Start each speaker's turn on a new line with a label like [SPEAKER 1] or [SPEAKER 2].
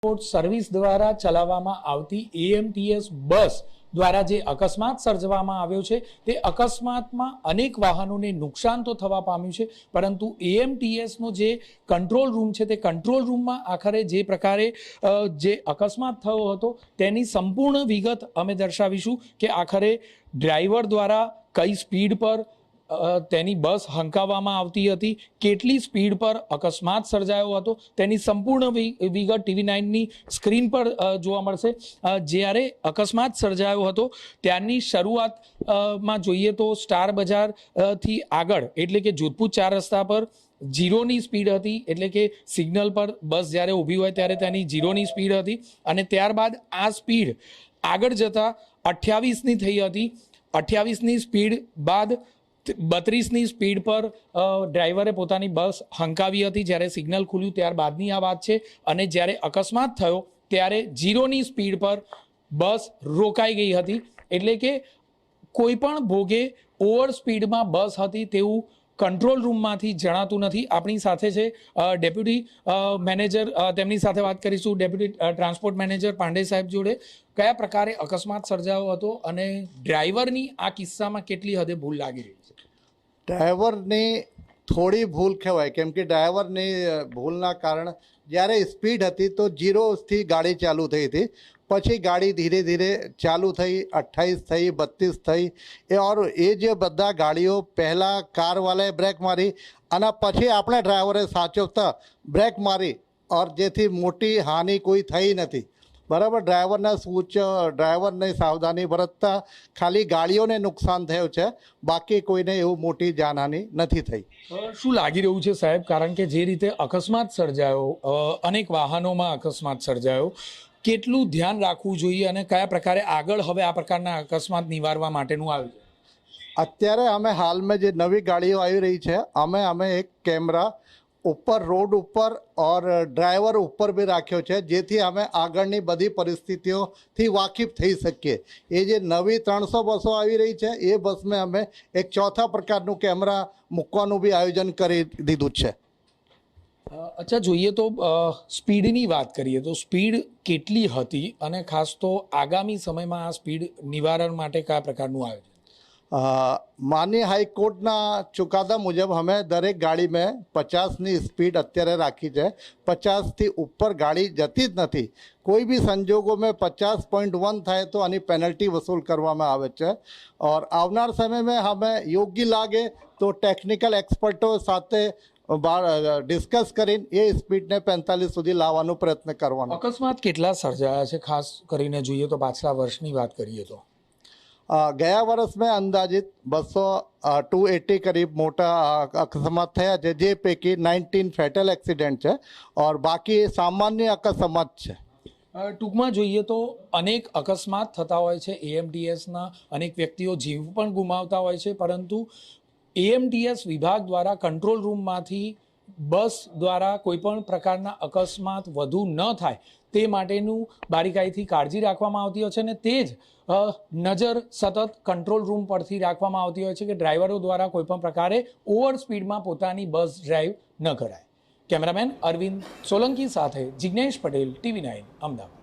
[SPEAKER 1] Transport service દ્વારા ચલાવવામાં આવતી એએમટીએસ બસ દ્વારા જે અકસ્માત સર્જવામાં આવ્યો છે તે અકસ્માતમાં અનેક વાહનોને નુકસાન તો થવા પામ્યું છે, પરંતુ એએમટીએસનો જે કંટ્રોલ રૂમ છે તે કંટ્રોલ રૂમમાં આખરે જે પ્રકારે જે અકસ્માત થયો હતો તેની સંપૂર્ણ વિગત અમે દર્શાવીશું કે આખરે ડ્રાઈવર દ્વારા કઈ સ્પીડ પર તેની બસ હંકાવવામાં આવતી હતી, કેટલી સ્પીડ પર અકસ્માત સર્જાયો હતો તેની સંપૂર્ણ વિગત TV9ની સ્ક્રીન પર જોવા મળશે। જ્યારે અકસ્માત સર્જાયો હતો ત્યારની શરૂઆતમાં જોઈએ તો સ્ટાર બજારથી આગળ એટલે કે જોધપુર 4 રસ્તા પર જીરોની સ્પીડ હતી, એટલે કે સિગ્નલ પર બસ જ્યારે ઊભી હોય ત્યારે તેની જીરોની સ્પીડ હતી અને ત્યારબાદ આ સ્પીડ આગળ જતાં 28ની થઈ હતી। 28ની સ્પીડ બાદ 32ની સ્પીડ પર ડ્રાઈવરે પોતાની બસ હંકાવી હતી જ્યારે સિગ્નલ ખુલ્યું ત્યારબાદની આ વાત છે। અને જ્યારે અકસ્માત થયો ત્યારે જીરોની સ્પીડ પર બસ રોકાઈ ગઈ હતી, એટલે કે કોઈ પણ ભોગે ઓવર સ્પીડમાં બસ હતી તેવું કંટ્રોલ રૂમમાંથી જણાતું નથી। આપણી સાથે છે ડેપ્યુટી મેનેજર, તેમની સાથે વાત કરીશું। ડેપ્યુટી ટ્રાન્સપોર્ટ મેનેજર પાંડે સાહેબ જોડે કયા પ્રકારે અકસ્માત સર્જાયો હતો અને ડ્રાઈવરની આ કિસ્સામાં કેટલી હદે ભૂલ લાગી રહી છે?
[SPEAKER 2] ડ્રાઈવરની થોડી ભૂલ કહેવાય, કેમ કે ડ્રાઈવરની ભૂલના કારણ જ્યારે સ્પીડ હતી તો 0થી ગાડી ચાલુ થઈ હતી, પછી ગાડી ધીરે ધીરે ચાલુ થઈ 28 થઈ 32 થઈ એ જે બધા ગાડીઓ પહેલાં કારવાળાએ બ્રેક મારી અને પછી આપણે ડ્રાઈવરે સાચવતા બ્રેક મારી ઓર જેથી મોટી હાનિ કોઈ થઈ નથી, બરાબર। ડ્રાઈવરને સાવધાની બરતતા ખાલી ગાડીઓને નુકસાન થયું છે, બાકી કોઈને એવું મોટી જાનહાનિ નથી થઈ।
[SPEAKER 1] શું લાગી રહ્યું છે સાહેબ, કારણ કે જે રીતે અકસ્માત સર્જાયો, અનેક વાહનોમાં અકસ્માત સર્જાયો, કેટલું ધ્યાન રાખવું જોઈએ અને કયા પ્રકારે આગળ હવે આ પ્રકારના અકસ્માત નિવારવા માટેનું આવ્યું?
[SPEAKER 2] અત્યારે અમે હાલમાં જે નવી ગાડીઓ આવી રહી છે અમે એક કેમેરા ઉપર રોડ ઉપર ઓર ડ્રાઈવર ઉપર બી રાખ્યો છે, જેથી અમે આગળની બધી પરિસ્થિતિઓથી વાકેફ થઈ શકીએ। એ જે નવી 300 બસો આવી રહી છે એ બસમાં અમે એક ચોથા પ્રકારનું કેમેરા મૂકવાનું બી આયોજન કરી દીધું છે।
[SPEAKER 1] અચ્છા, જોઈએ તો સ્પીડની વાત કરીએ તો સ્પીડ કેટલી હતી અને ખાસ તો આગામી સમયમાં આ સ્પીડ નિવારણ માટે કયા પ્રકારનું આયોજન?
[SPEAKER 2] માનનીય હાઈકોર્ટના ચુકાદા મુજબ અમે દરેક ગાડી में 50ની સ્પીડ અત્યારે રાખી છે। 50થી ઉપર ગાડી જતી જ નથી। કોઈ બી સંજોગોમાં 50.1 થાય તો આની પેનલ્ટી વસૂલ કરવામાં આવે છે और આવનાર સમયમાં અમે યોગ્ય લાગે તો ટેકનિકલ એક્સપર્ટો સાથે ડિસ્કસ કરીને એ સ્પીડને 45 સુધી લાવવાનો પ્રયત્ન કરવાનો।
[SPEAKER 1] અકસ્માત કેટલા સર્જાયા છે, ખાસ કરીને જોઈએ તો પાછલા વર્ષની વાત કરીએ તો?
[SPEAKER 2] ગયા વર્ષ में અંદાજિત 280 करीब मोटा अकस्मात થયા છે, જે પૈકી 19 ફેટલ એક્સિડન્ટ છે और બાકી સામાન્ય અકસ્માત છે।
[SPEAKER 1] ટૂંકમાં જોઈએ તો અનેક અકસ્માત થતા હોય છે, એએમટીએસના અનેક વ્યક્તિઓ જીવ પણ ગુમાવતા હોય છે, પરંતુ એએમટીએસ વિભાગ દ્વારા કંટ્રોલ રૂમમાંથી બસ દ્વારા કોઈપણ પ્રકારના અકસ્માત વધુ ન થાય તે માટેનું બારીકાઈથી કાળજી રાખવામાં આવતી હોય છે અને તે જ નજર સતત કંટ્રોલ રૂમ પરથી રાખવામાં આવતી હોય છે કે ડ્રાઈવરો દ્વારા કોઈપણ પ્રકારે ઓવર સ્પીડમાં પોતાની બસ ડ્રાઈવ ન કરાય। કેમેરામેન અરવિંદ સોલંકી સાથે જિગ્નેશ પટેલ, TV9 અમદાવાદ।